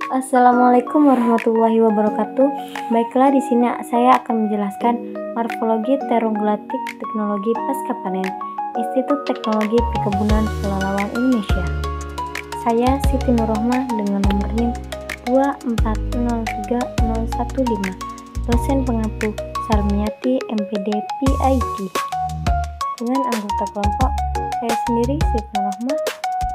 Assalamualaikum warahmatullahi wabarakatuh. Baiklah, di sini saya akan menjelaskan morfologi terong gelatik teknologi pasca panen Institut Teknologi Perkebunan Pelalawan Indonesia. Saya Siti Nurrohmah dengan nomor NIM 2403015, dosen pengampu Sarmiati MPD PIT. Dengan anggota kelompok saya sendiri Siti Nurrohmah,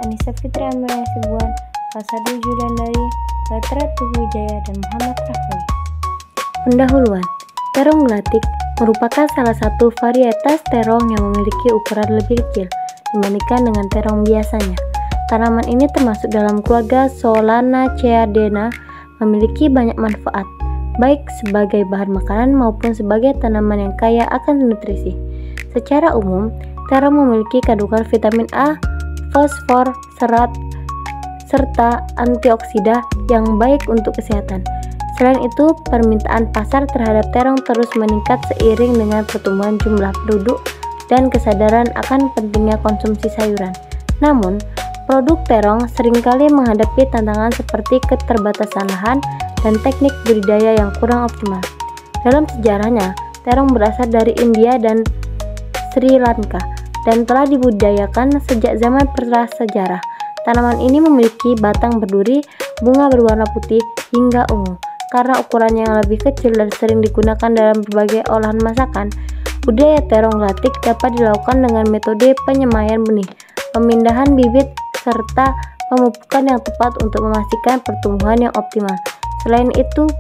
Anissa Fitri Amira Sibuan, Fasadu Judandari, Batra Tuwijaya, dan Muhammad Rahmi. Pendahuluan, terong gelatik merupakan salah satu varietas terong yang memiliki ukuran lebih kecil dibandingkan dengan terong biasanya. Tanaman ini termasuk dalam keluarga Solanaceae, memiliki banyak manfaat, baik sebagai bahan makanan maupun sebagai tanaman yang kaya akan nutrisi. Secara umum, terong memiliki kandungan vitamin A, fosfor, serat, serta antioksida yang baik untuk kesehatan. Selain itu, permintaan pasar terhadap terong terus meningkat seiring dengan pertumbuhan jumlah penduduk dan kesadaran akan pentingnya konsumsi sayuran. Namun, produk terong seringkali menghadapi tantangan seperti keterbatasan lahan dan teknik budidaya yang kurang optimal. Dalam sejarahnya, terong berasal dari India dan Sri Lanka dan telah dibudidayakan sejak zaman prasejarah. Tanaman ini memiliki batang berduri, bunga berwarna putih hingga ungu. Karena ukurannya yang lebih kecil dan sering digunakan dalam berbagai olahan masakan, budidaya terong gelatik dapat dilakukan dengan metode penyemaian benih, pemindahan bibit, serta pemupukan yang tepat untuk memastikan pertumbuhan yang optimal. Selain itu,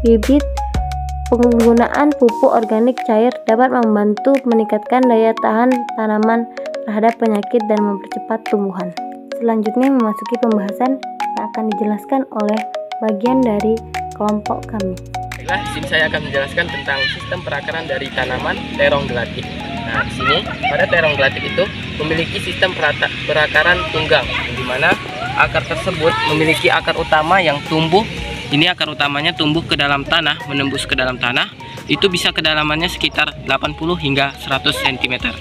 penggunaan pupuk organik cair dapat membantu meningkatkan daya tahan tanaman terhadap penyakit dan mempercepat tumbuhan. Selanjutnya memasuki pembahasan yang akan dijelaskan oleh bagian dari kelompok kami. Baiklah, di sini saya akan menjelaskan tentang sistem perakaran dari tanaman terong gelatik. Nah, di sini pada terong gelatik itu memiliki sistem perakaran tunggang, di mana akar tersebut memiliki akar utama yang tumbuh. Ini akar utamanya tumbuh ke dalam tanah, menembus ke dalam tanah. Itu bisa kedalamannya sekitar 80 hingga 100 cm.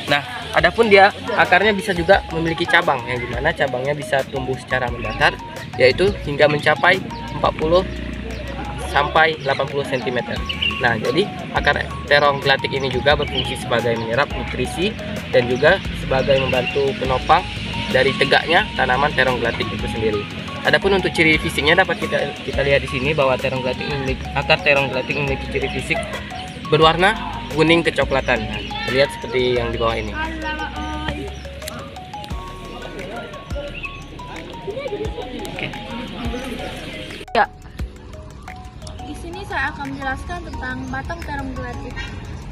Nah, adapun dia akarnya bisa juga memiliki cabang, yang dimana cabangnya bisa tumbuh secara mendatar, yaitu hingga mencapai 40 sampai 80 cm. Nah, jadi akar terong gelatik ini juga berfungsi sebagai menyerap nutrisi dan juga sebagai membantu penopang dari tegaknya tanaman terong gelatik itu sendiri. Adapun untuk ciri fisiknya dapat kita lihat di sini bahwa akar terong gelatik memiliki ciri fisik berwarna kuning kecoklatan. Nah, terlihat seperti yang di bawah ini. Oke. Ya. Di sini saya akan menjelaskan tentang batang terong gelatik.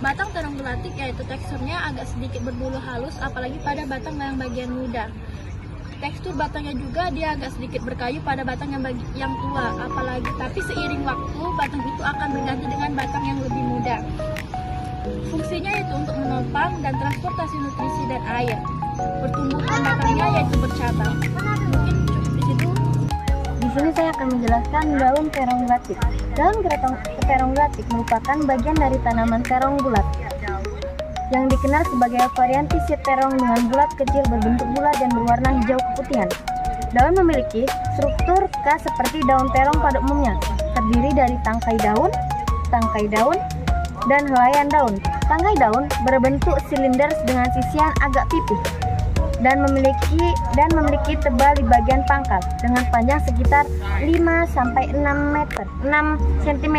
Batang terong gelatik yaitu teksturnya agak sedikit berbulu halus, apalagi pada batang yang bagian muda. Tekstur batangnya juga dia agak sedikit berkayu pada batang yang tua, apalagi tapi seiring waktu batang itu akan berganti dengan batang yang lebih muda. Fungsinya yaitu untuk menopang dan transportasi nutrisi dan air. Pertumbuhan batangnya yaitu bercabang. Mungkin cukup di situ. Di sini saya akan menjelaskan daun terong gelatik. Daun terong gelatik merupakan bagian dari tanaman terong bulat yang dikenal sebagai varianti terong dengan bulat kecil berbentuk bulat dan berwarna hijau keputihan. Daun memiliki struktur khas seperti daun terong pada umumnya, terdiri dari tangkai daun, dan helaian daun. Tangkai daun berbentuk silinder dengan sisian agak pipih dan memiliki tebal di bagian pangkal dengan panjang sekitar 5 sampai 6 cm.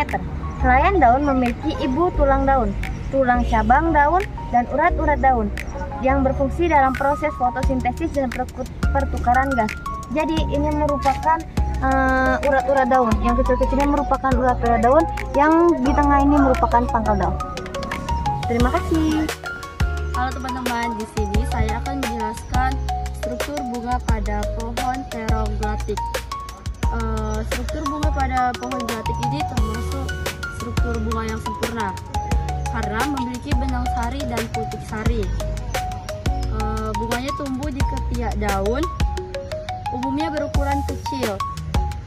Helaian daun memiliki ibu tulang daun, tulang cabang daun, dan urat-urat daun yang berfungsi dalam proses fotosintesis dan pertukaran gas. Jadi ini merupakan urat-urat daun. Yang kecil-kecilnya merupakan urat-urat daun, yang di tengah ini merupakan pangkal daun. Terima kasih. Halo teman-teman, di sini saya akan menjelaskan struktur bunga pada pohon terong gelatik. Struktur bunga pada pohon gelatik ini termasuk struktur bunga yang sempurna karena memiliki benang sari dan putik sari. Bunganya tumbuh di ketiak daun, umumnya berukuran kecil.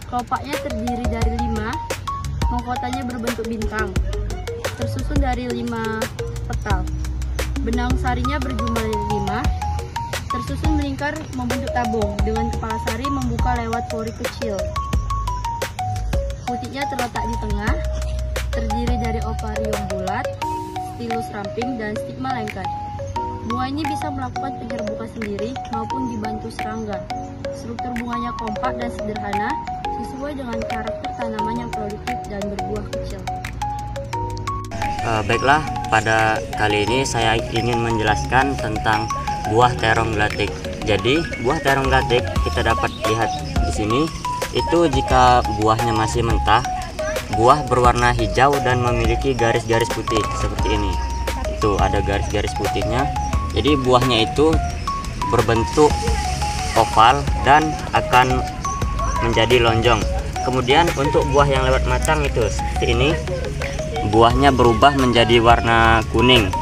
Kelopaknya terdiri dari 5, mahkotanya berbentuk bintang, tersusun dari 5 petal. Benang sarinya berjumlah 5, tersusun melingkar membentuk tabung, dengan kepala sari membuka lewat pori kecil. putihnya terletak di tengah, terdiri dari ovarium bulat, stilus ramping, dan stigma lengket. Bunga ini bisa melakukan penyerbukan sendiri maupun dibantu serangga. Struktur bunganya kompak dan sederhana, sesuai dengan karakter tanaman yang produktif dan berbuah kecil. Baiklah, pada kali ini saya ingin menjelaskan tentang buah terong gelatik. Jadi, buah terong gelatik kita dapat lihat di sini. Itu jika buahnya masih mentah, buah berwarna hijau dan memiliki garis-garis putih seperti ini. Itu ada garis-garis putihnya. Jadi buahnya itu berbentuk oval dan akan menjadi lonjong. Kemudian untuk buah yang lewat matang itu seperti ini, buahnya berubah menjadi warna kuning.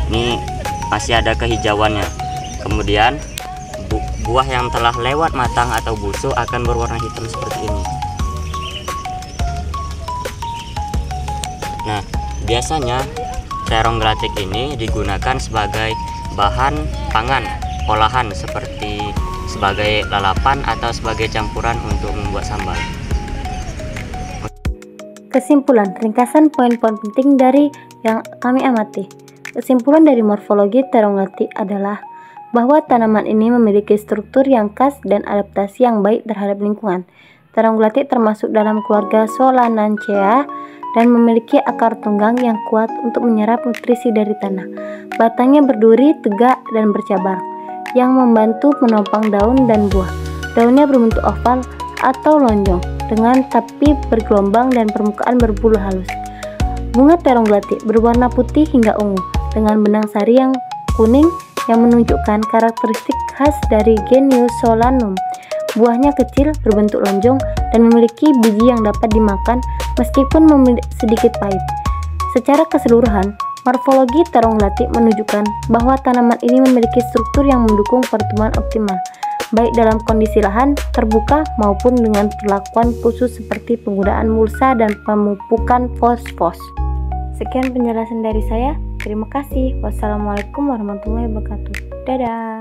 Ini masih ada kehijauannya. Kemudian buah yang telah lewat matang atau busuk akan berwarna hitam seperti ini. Nah, biasanya terong gelatik ini digunakan sebagai bahan pangan olahan seperti sebagai lalapan atau sebagai campuran untuk membuat sambal. Kesimpulan, ringkasan poin-poin penting dari yang kami amati. Kesimpulan dari morfologi terong gelatik adalah bahwa tanaman ini memiliki struktur yang khas dan adaptasi yang baik terhadap lingkungan. Terong gelatik termasuk dalam keluarga Solanaceae dan memiliki akar tunggang yang kuat untuk menyerap nutrisi dari tanah. Batangnya berduri, tegak, dan bercabar, yang membantu menopang daun dan buah. Daunnya berbentuk oval atau lonjong, dengan tapi bergelombang dan permukaan berbulu halus. Bunga terong gelatik berwarna putih hingga ungu, dengan benang sari yang kuning yang menunjukkan karakteristik khas dari genus Solanum. Buahnya kecil, berbentuk lonjong, dan memiliki biji yang dapat dimakan meskipun sedikit pahit. Secara keseluruhan, morfologi terong gelatik menunjukkan bahwa tanaman ini memiliki struktur yang mendukung pertumbuhan optimal, baik dalam kondisi lahan terbuka maupun dengan perlakuan khusus seperti penggunaan mulsa dan pemupukan fosfos. Sekian penjelasan dari saya. Terima kasih. Wassalamualaikum warahmatullahi wabarakatuh. Dadah.